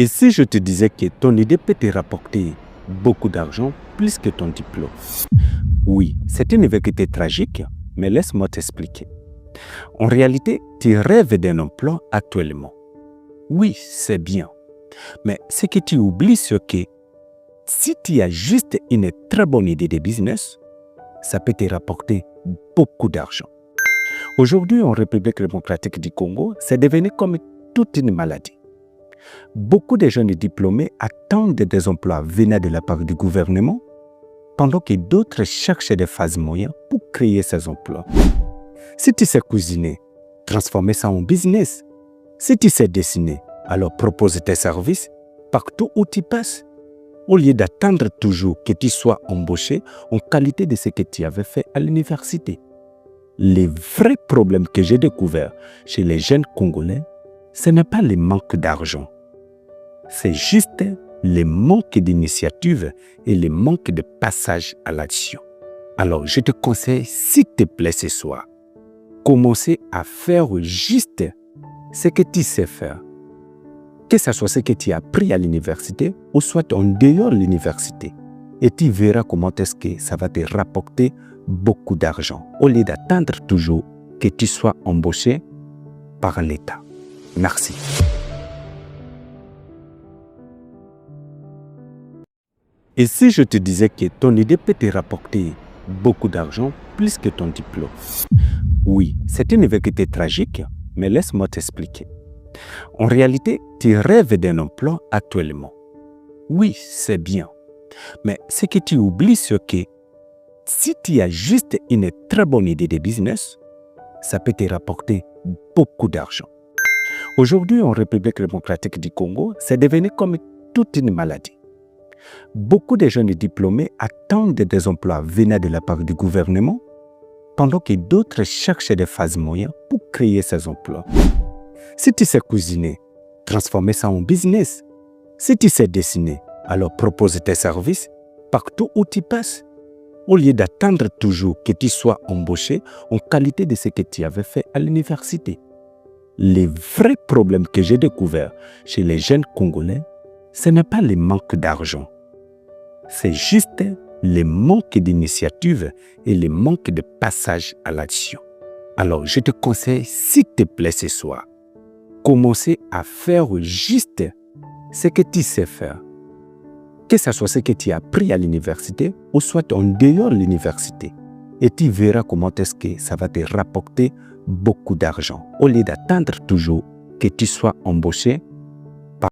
Et si je te disais que ton idée peut te rapporter beaucoup d'argent plus que ton diplôme? Oui, c'est une vérité tragique, mais laisse-moi t'expliquer. En réalité, tu rêves d'un emploi actuellement. Oui, c'est bien. Mais ce que tu oublies, c'est que si tu as juste une très bonne idée de business, ça peut te rapporter beaucoup d'argent. Aujourd'hui, en République démocratique du Congo, c'est devenu comme toute une maladie. Beaucoup de jeunes diplômés attendent des emplois venant de la part du gouvernement, pendant que d'autres cherchent des phases moyens pour créer ces emplois. Si tu sais cuisiner, transformer ça en business. Si tu sais dessiner, alors propose tes services partout où tu passes, au lieu d'attendre toujours que tu sois embauché en qualité de ce que tu avais fait à l'université. Les vrais problèmes que j'ai découverts chez les jeunes Congolais, ce n'est pas le manque d'argent. C'est juste le manque d'initiative et le manque de passage à l'action. Alors, je te conseille, s'il te plaît ce soir, commencer à faire juste ce que tu sais faire. Que ce soit ce que tu as appris à l'université ou soit en dehors de l'université. Et tu verras comment est-ce que ça va te rapporter beaucoup d'argent au lieu d'attendre toujours que tu sois embauché par l'État. Merci. Et si je te disais que ton idée peut te rapporter beaucoup d'argent plus que ton diplôme? Oui, c'est une vérité tragique, mais laisse-moi t'expliquer. En réalité, tu rêves d'un emploi actuellement. Oui, c'est bien. Mais ce que tu oublies, c'est que si tu as juste une très bonne idée de business, ça peut te rapporter beaucoup d'argent. Aujourd'hui, en République démocratique du Congo, c'est devenu comme toute une maladie. Beaucoup de jeunes diplômés attendent des emplois venant de la part du gouvernement, pendant que d'autres cherchent des phases moyens pour créer ces emplois. Si tu sais cuisiner, transformer ça en business. Si tu sais dessiner, alors propose tes services partout où tu passes, au lieu d'attendre toujours que tu sois embauché en qualité de ce que tu avais fait à l'université. Les vrais problèmes que j'ai découverts chez les jeunes Congolais, ce n'est pas le manque d'argent. C'est juste le manque d'initiative et le manque de passage à l'action. Alors, je te conseille, s'il te plaît ce soir, commencer à faire juste ce que tu sais faire. Que ce soit ce que tu as appris à l'université ou soit en dehors de l'université. Et tu verras comment est-ce que ça va te rapporter beaucoup d'argent au lieu d'attendre toujours que tu sois embauché